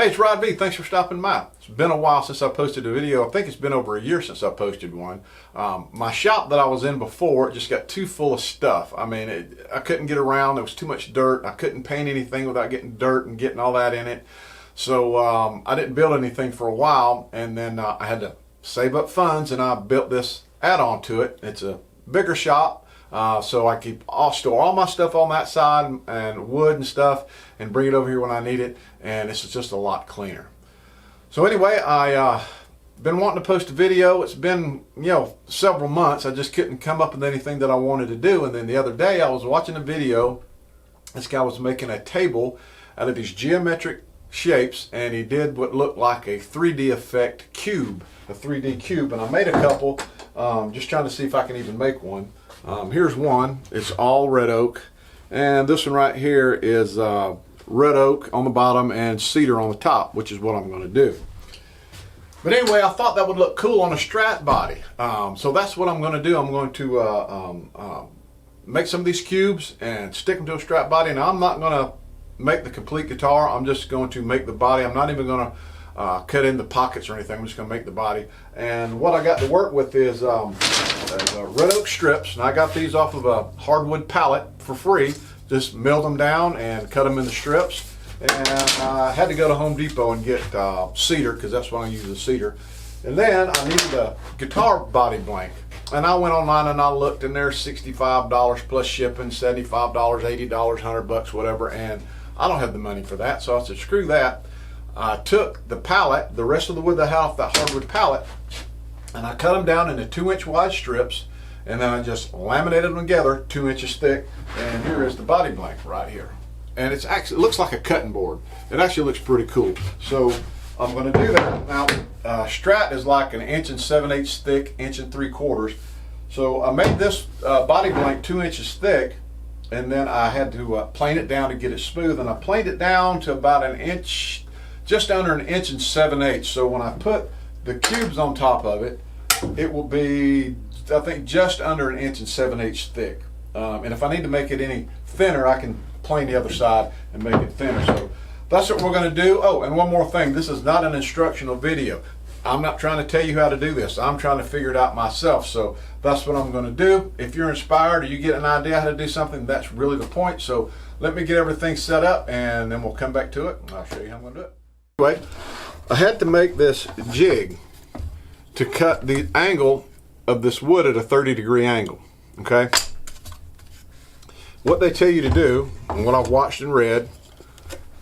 Hey, it's Rod V. Thanks for stopping by. It's been a while since I posted a video. I think it's been over a year since I posted one. My shop that I was in before, it just got too full of stuff. I mean, I couldn't get around. There was too much dirt. I couldn't paint anything without getting dirt and getting all that in it. So I didn't build anything for a while, and then I had to save up funds, and I built this add-on to it. It's a bigger shop. So I store all my stuff on that side and wood and stuff and bring it over here when I need it, and this is just a lot cleaner. So anyway, I been wanting to post a video. It's been, several months. I just couldn't come up with anything that I wanted to do, and then the other day I was watching a video. This guy was making a table out of these geometric shapes, and he did what looked like a 3D effect cube, a 3D cube, and I made a couple, just trying to see if I can even make one. Here's one. It's all red oak, and this one right here is red oak on the bottom and cedar on the top, which is what I'm going to do. But anyway, I thought that would look cool on a Strat body, so that's what I'm going to do. I'm going to make some of these cubes and stick them to a Strat body. Now I'm not going to make the complete guitar. I'm just going to make the body. I'm not even going to cut in the pockets or anything. I'm just going to make the body. And what I got to work with is red oak strips, and I got these off of a hardwood pallet for free. Just milled them down and cut them into strips. And I had to go to Home Depot and get cedar, because that's what I use, the cedar. And then I needed a guitar body blank. And I went online and I looked, and there's $65 plus shipping, $75, $80, $100, whatever. And I don't have the money for that, so I said, screw that. I took the pallet, the rest of the wood that I had off that hardwood pallet, and I cut them down into 2-inch wide strips, and then I just laminated them together 2 inches thick. And here is the body blank right here. And it looks like a cutting board. It actually looks pretty cool. So I'm going to do that. Now, Strat is like 1 7/8 inches thick, 1 3/4 inches. So I made this body blank 2 inches thick, and then I had to plane it down to get it smooth. And I planed it down to about 1 inch, just under 1 7/8 inches. So when I put the cubes on top of it, it will be, I think, just under 1 7/8 inches thick. And if I need to make it any thinner, I can plane the other side and make it thinner. So that's what we're going to do. Oh, and one more thing. This is not an instructional video. I'm not trying to tell you how to do this. I'm trying to figure it out myself. So that's what I'm going to do. If you're inspired or you get an idea how to do something, that's really the point. So let me get everything set up, and then we'll come back to it, and I'll show you how I'm going to do it. Anyway, I had to make this jig to cut the angle of this wood at a 30-degree angle. Okay? What they tell you to do, and what I've watched and read,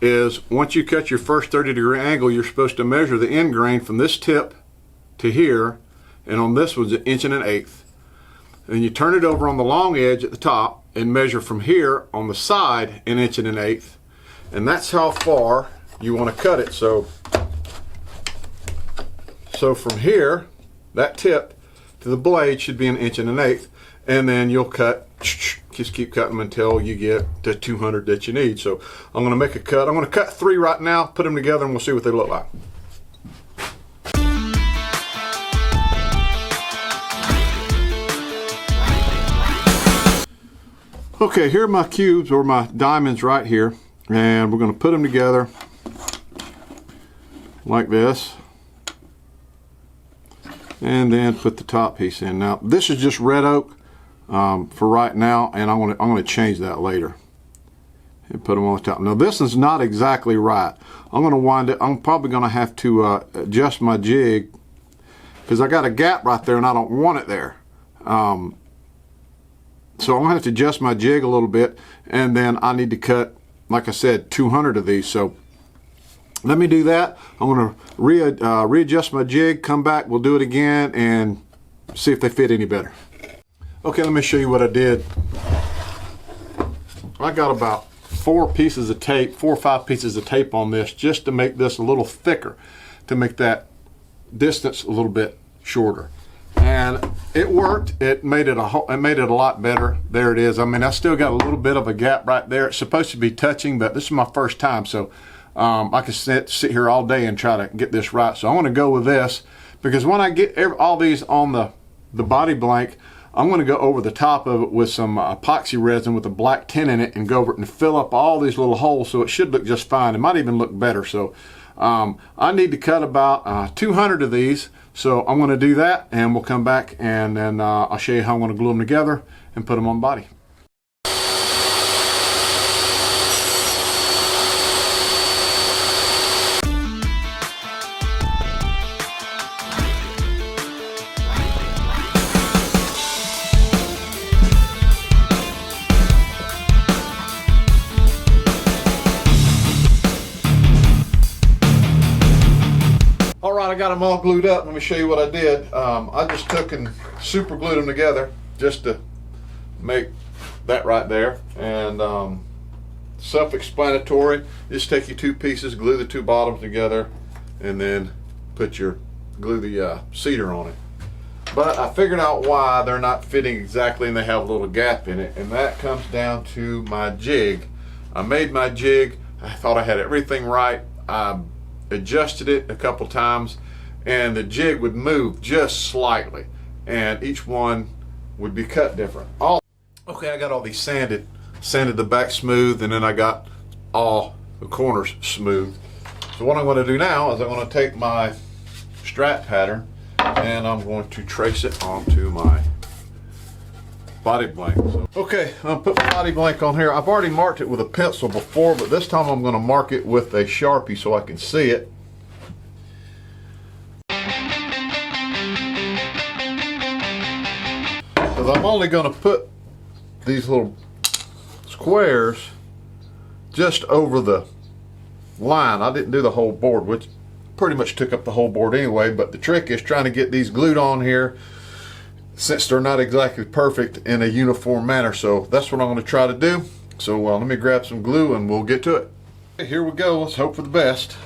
is once you cut your first 30-degree angle, you're supposed to measure the end grain from this tip to here, and on this one's 1 1/8 inches. And you turn it over on the long edge at the top and measure from here on the side 1 1/8 inches. And that's how far you want to cut it. So from here, that tip to the blade should be 1 1/8 inches, and then you'll cut. Just keep cutting them until you get the 200 that you need. So I'm going to make a cut. I'm going to cut 3 right now, put them together, and we'll see what they look like. Okay, here are my cubes, or my diamonds right here, and we're going to put them together like this, and then put the top piece in. Now this is just red oak for right now, and I'm going to change that later and put them on the top. Now this is not exactly right. I'm going to wind it. I'm probably going to have to adjust my jig, because I got a gap right there and I don't want it there. So I'm going to have to adjust my jig a little bit, and then I need to cut, like I said, 200 of these. So let me do that. I'm going to readjust my jig, come back, we'll do it again, and see if they fit any better. Okay, let me show you what I did. I got about 4 pieces of tape, 4 or 5 pieces of tape on this, just to make this a little thicker, to make that distance a little bit shorter. And it worked. It made it a lot better. There it is. I mean, I still got a little bit of a gap right there. It's supposed to be touching, but this is my first time, so I can sit here all day and try to get this right. So I'm going to go with this, because when I get all these on the body blank, I'm going to go over the top of it with some epoxy resin with a black tint in it, and go over it and fill up all these little holes, so it should look just fine. It might even look better. So I need to cut about 200 of these, so I'm going to do that, and we'll come back and then I'll show you how I'm going to glue them together and put them on body. Alright, I got them all glued up. Let me show you what I did. I just took and super glued them together just to make that right there. And self-explanatory. Just take your two pieces, glue the two bottoms together, and then glue the cedar on it. But I figured out why they're not fitting exactly and they have a little gap in it, and that comes down to my jig. I made my jig. I thought I had everything right. I adjusted it a couple times, and the jig would move just slightly, and each one would be cut different. Okay, I got all these sanded the back smooth, and then I got all the corners smooth. So what I'm going to do now is I'm going to take my Strat pattern and I'm going to trace it onto my body blank. So, okay, I'm going to put my body blank on here. I've already marked it with a pencil before, but this time I'm going to mark it with a Sharpie so I can see it. Because I'm only going to put these little squares just over the line. I didn't do the whole board, which pretty much took up the whole board anyway, but the trick is trying to get these glued on here since they're not exactly perfect in a uniform manner. So that's what I'm going to try to do. So let me grab some glue and we'll get to it. Okay, here we go. Let's hope for the best.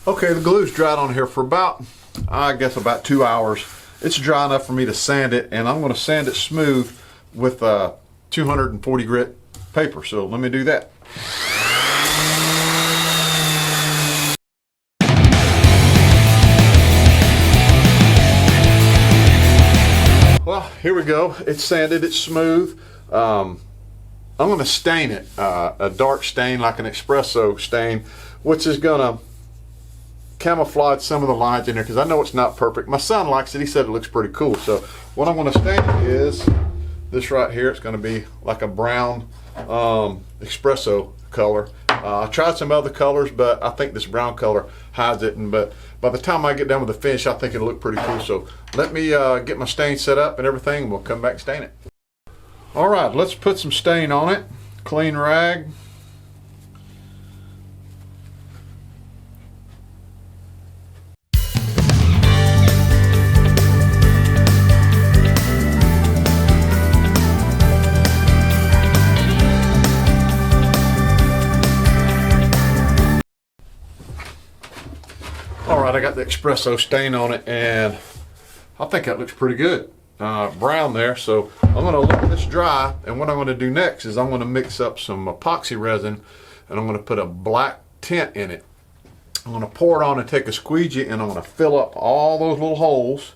Okay, the glue's dried on here for about, I guess about 2 hours. It's dry enough for me to sand it, and I'm going to sand it smooth with 240 grit paper. So let me do that. Well, here we go. It's sanded, it's smooth. I'm going to stain it, a dark stain like an espresso stain, which is going to camouflage some of the lines in there because I know it's not perfect. My son likes it. He said it looks pretty cool. So what I'm going to stain it is this right here. It's going to be like a brown espresso color. I tried some other colors, but I think this brown color hides it. But by the time I get done with the finish, I think it'll look pretty cool. So let me get my stain set up and everything, and we'll come back and stain it. All right, let's put some stain on it. Clean rag. Alright, I got the espresso stain on it, and I think that looks pretty good. Brown there, so I'm going to let this dry, and what I'm going to do next is I'm going to mix up some epoxy resin, and I'm going to put a black tint in it. I'm going to pour it on and take a squeegee, and I'm going to fill up all those little holes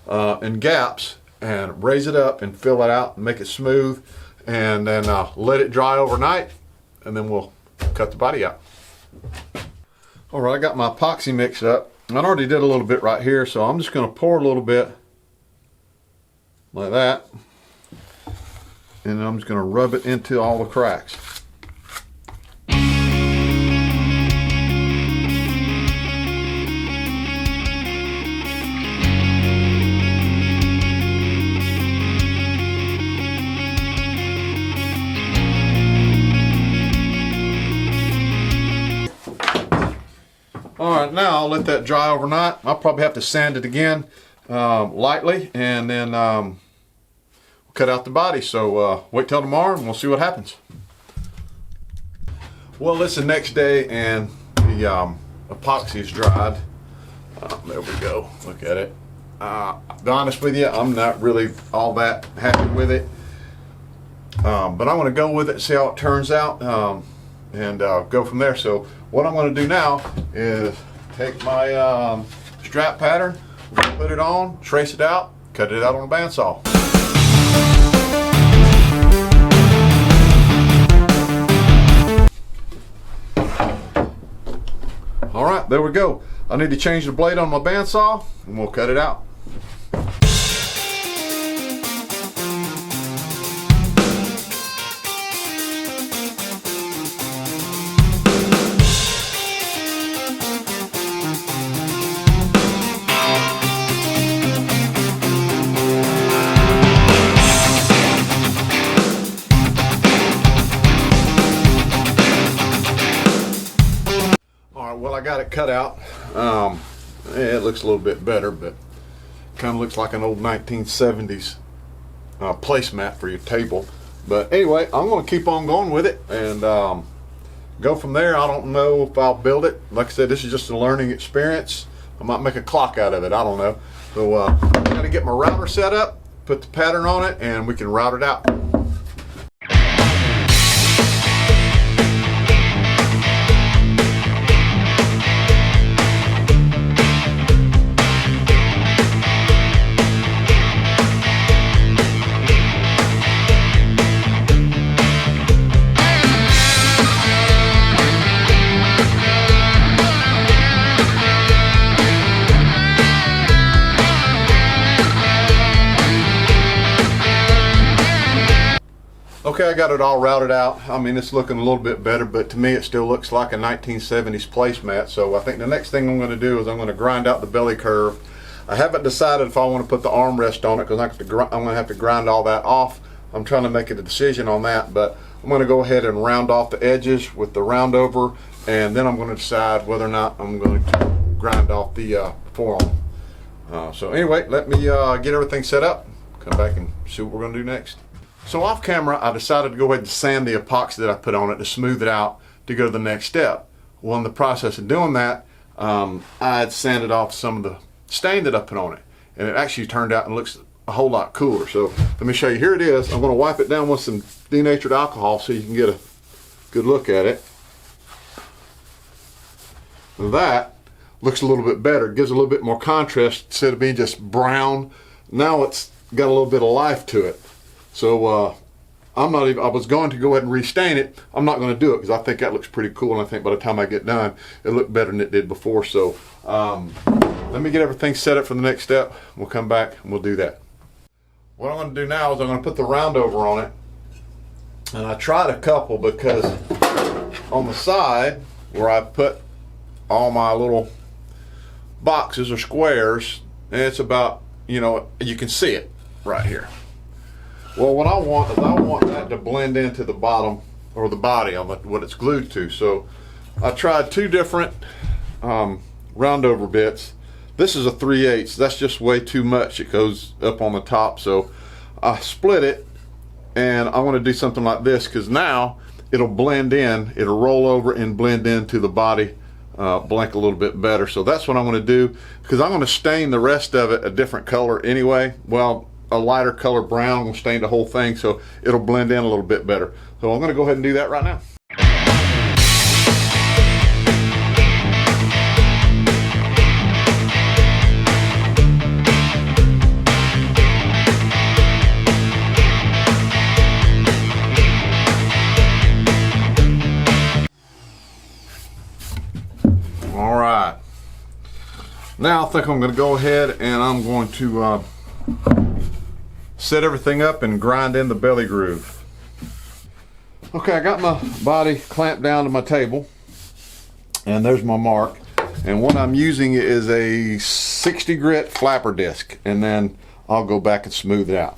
and gaps, and raise it up and fill it out and make it smooth, and then let it dry overnight, and then we'll cut the body out. Alright, I got my epoxy mixed up, I already did a little bit right here, so I'm just going to pour a little bit like that, and then I'm just going to rub it into all the cracks. Alright, now I'll let that dry overnight. I'll probably have to sand it again lightly, and then we'll cut out the body. So wait till tomorrow and we'll see what happens. Well, it's the next day and the epoxy is dried. There we go. Look at it. To be honest with you, I'm not really all that happy with it. But I'm going to go with it and see how it turns out, and go from there. So what I'm going to do now is take my Strat pattern, put it on, trace it out, cut it out on a bandsaw. All right, there we go. I need to change the blade on my bandsaw and we'll cut it out. Well, I got it cut out. It looks a little bit better, but kind of looks like an old 1970s placemat for your table. But anyway, I'm going to keep on going with it and go from there. I don't know if I'll build it. Like I said, this is just a learning experience. I might make a clock out of it. I don't know. So I got to get my router set up, put the pattern on it, and we can route it out. Okay, I got it all routed out. I mean, it's looking a little bit better, but to me it still looks like a 1970s placemat. So I think the next thing I'm going to do is I'm going to grind out the belly curve. I haven't decided if I want to put the armrest on it because I'm going to have to grind all that off. I'm trying to make a decision on that, but I'm going to go ahead and round off the edges with the round over, and then I'm going to decide whether or not I'm going to grind off the forearm. So anyway, let me get everything set up, come back and see what we're going to do next. So off camera, I decided to go ahead and sand the epoxy that I put on it to smooth it out to go to the next step. Well, in the process of doing that, I had sanded off some of the stain that I put on it, and it actually turned out and looks a whole lot cooler. So let me show you. Here it is. I'm going to wipe it down with some denatured alcohol so you can get a good look at it. That looks a little bit better. It gives a little bit more contrast instead of being just brown. Now it's got a little bit of life to it. So I'm not even, I was going to go ahead and restain it. I'm not going to do it because I think that looks pretty cool, and I think by the time I get done it'll look better than it did before. So let me get everything set up for the next step. We'll come back and we'll do that. What I'm going to do now is I'm going to put the round over on it, and I tried a couple because on the side where I put all my little boxes or squares, it's about, you know, you can see it right here. Well, what I want is I want that to blend into the bottom or the body on what it's glued to. So I tried two different round over bits. This is a 3/8. That's just way too much. It goes up on the top. So I split it, and I want to do something like this because now it'll blend in. It'll roll over and blend into the body blank a little bit better. So that's what I'm going to do, because I'm going to stain the rest of it a different color anyway. Well, a lighter color brown will stain the whole thing, so it'll blend in a little bit better. So I'm going to go ahead and do that right now. All right. Now I think I'm going to go ahead and I'm going to set everything up and grind in the belly groove. Okay, I got my body clamped down to my table, and there's my mark. And what I'm using is a 60 grit flapper disc, and then I'll go back and smooth it out.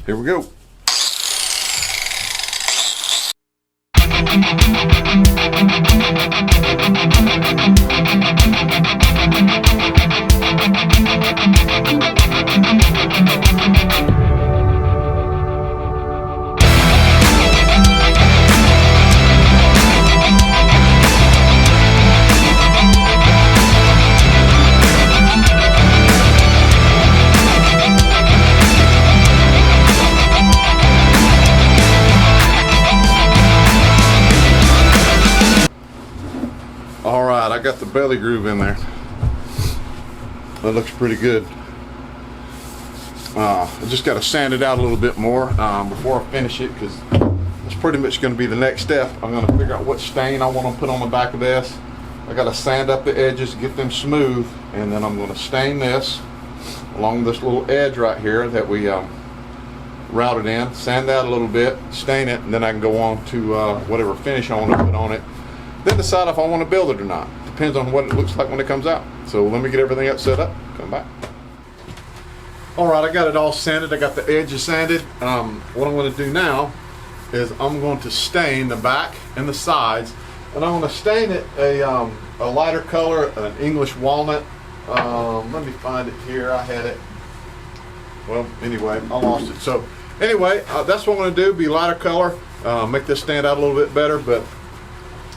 Here we go. Alright, I got the belly groove in there. That looks pretty good. I just got to sand it out a little bit more before I finish it, because that's pretty much going to be the next step. I'm going to figure out what stain I want to put on the back of this. I got to sand up the edges, get them smooth, and then I'm going to stain this along this little edge right here that we routed in. Sand that a little bit, stain it, and then I can go on to whatever finish I want to put on it. Then decide if I want to build it or not. Depends on what it looks like when it comes out. So let me get everything up, set up, come back. Alright, I got it all sanded. I got the edges sanded. What I'm going to do now is I'm going to stain the back and the sides. And I'm going to stain it a lighter color, an English walnut. Let me find it here. I had it. Well, anyway, I lost it. So anyway, that's what I'm going to do, be lighter color. Make this stand out a little bit better. But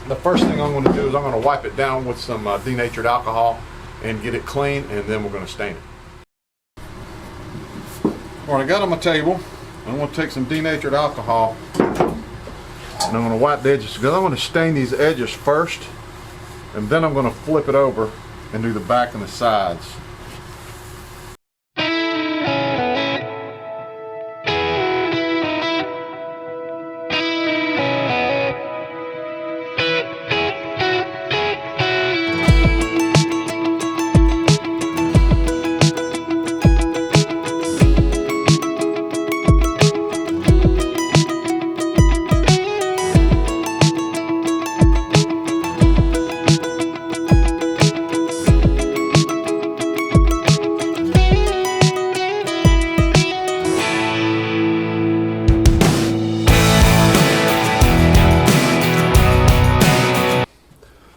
the first thing I'm going to do is I'm going to wipe it down with some denatured alcohol and get it clean, and then we're going to stain it. All right, I got it on my table. I'm going to take some denatured alcohol, and I'm going to wipe the edges, because I'm going to stain these edges first, and then I'm going to flip it over and do the back and the sides.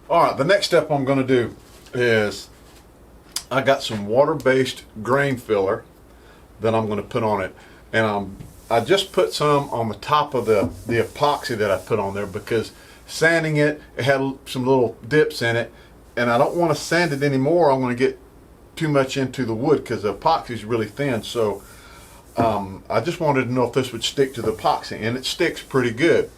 Alright, the next step I'm going to do is I got some water-based grain filler that I'm going to put on it, and I just put some on the top of the epoxy that I put on there, because sanding it, it had some little dips in it, and I don't want to sand it anymore. I'm going to get too much into the wood because the epoxy is really thin. So I just wanted to know if this would stick to the epoxy, and it sticks pretty good.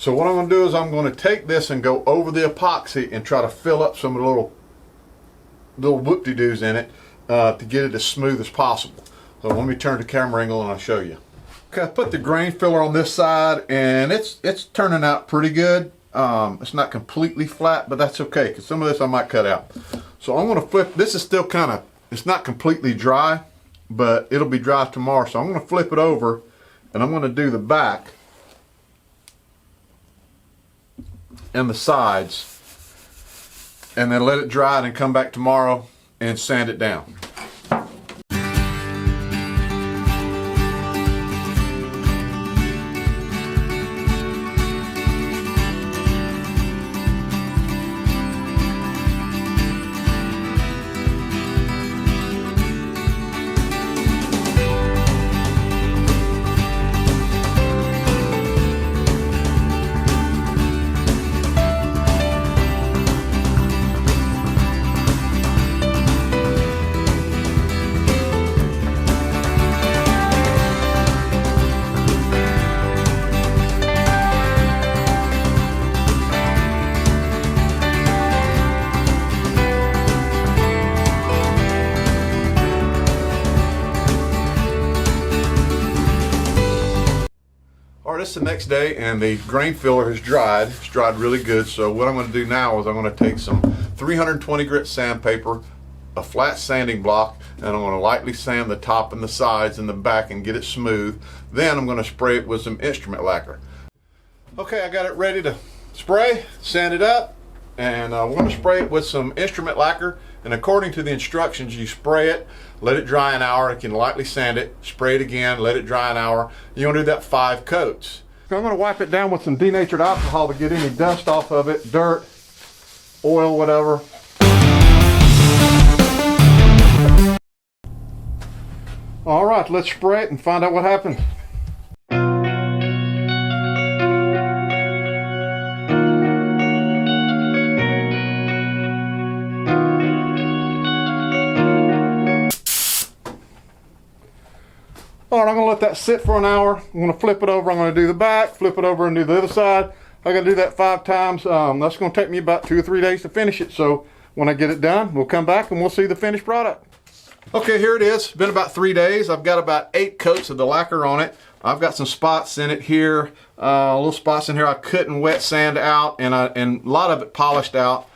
So what I'm going to do is I'm going to take this and go over the epoxy and try to fill up some of the little whoop-de-doos in it to get it as smooth as possible. So let me turn the camera angle and I'll show you. Okay, I put the grain filler on this side, and it's turning out pretty good. It's not completely flat, but that's okay, because some of this I might cut out. So I'm going to flip. This is still kind of, it's not completely dry, but it'll be dry tomorrow. So I'm going to flip it over, and I'm going to do the back and the sides, and then let it dry and come back tomorrow and sand it down. This is the next day, and the grain filler has dried. It's dried really good. So what I'm going to do now is I'm going to take some 320 grit sandpaper, a flat sanding block, and I'm going to lightly sand the top and the sides and the back and get it smooth. Then I'm going to spray it with some instrument lacquer. Okay, I got it ready to spray, sand it up, and I'm going to spray it with some instrument lacquer. And according to the instructions, you spray it, let it dry an hour, you can lightly sand it, spray it again, let it dry an hour. You want to do that 5 coats. So I'm going to wipe it down with some denatured alcohol to get any dust off of it, dirt, oil, whatever. All right, let's spray it and find out what happened. All right, I'm gonna let that sit for an hour. I'm gonna flip it over. I'm gonna do the back, flip it over and do the other side. I gotta do that 5 times. That's gonna take me about 2 or 3 days to finish it. So when I get it done, we'll come back and we'll see the finished product. Okay, here it is. It's been about 3 days. I've got about 8 coats of the lacquer on it. I've got some spots in it here, little spots in here I couldn't wet sand out, and a lot of it polished out.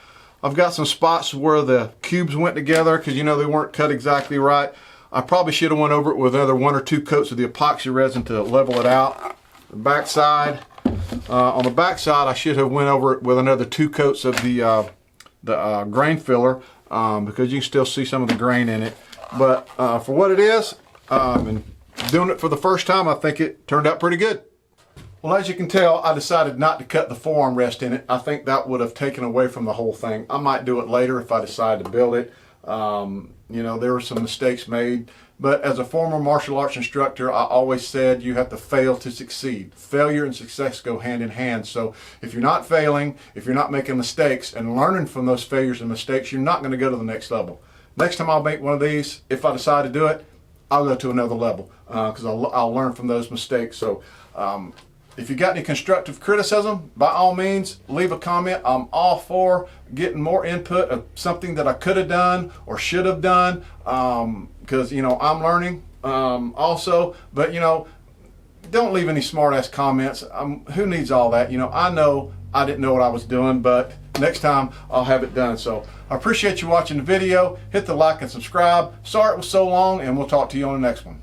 I've got some spots where the cubes went together because you know they weren't cut exactly right. I probably should have went over it with another 1 or 2 coats of the epoxy resin to level it out. The back side, on the back side, I should have went over it with another 2 coats of the grain filler because you can still see some of the grain in it. But for what it is, and doing it for the first time, I think it turned out pretty good. Well, as you can tell, I decided not to cut the forearm rest in it. I think that would have taken away from the whole thing. I might do it later if I decide to build it. You know, there were some mistakes made, but as a former martial arts instructor, I always said you have to fail to succeed. Failure and success go hand in hand. So if you're not failing, if you're not making mistakes and learning from those failures and mistakes, you're not going to go to the next level. Next time I'll make one of these, if I decide to do it, I'll go to another level because I'll learn from those mistakes. So if you got any constructive criticism, by all means, leave a comment. I'm all for getting more input of something that I could have done or should have done because, you know, I'm learning also. But, you know, don't leave any smart-ass comments. Who needs all that? You know I didn't know what I was doing, but next time I'll have it done. So I appreciate you watching the video. Hit the like and subscribe. Sorry it was so long, and we'll talk to you on the next one.